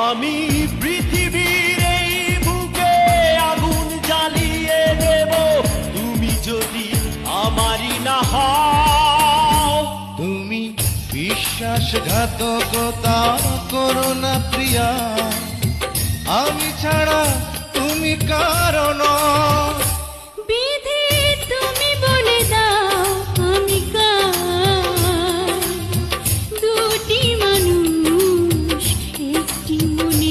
আমি পৃথিবীর এই বুকে আগুন জ্বালিয়ে দেব তুমি যদি আমারই না হও। তুমি বিশ্বাসঘাতকতা করো না প্রিয়া, আমি ছাড়া তুমি কারণ। বিধি তুমি বলে দাও আমি কার, দুটি মানুষ একটি মনে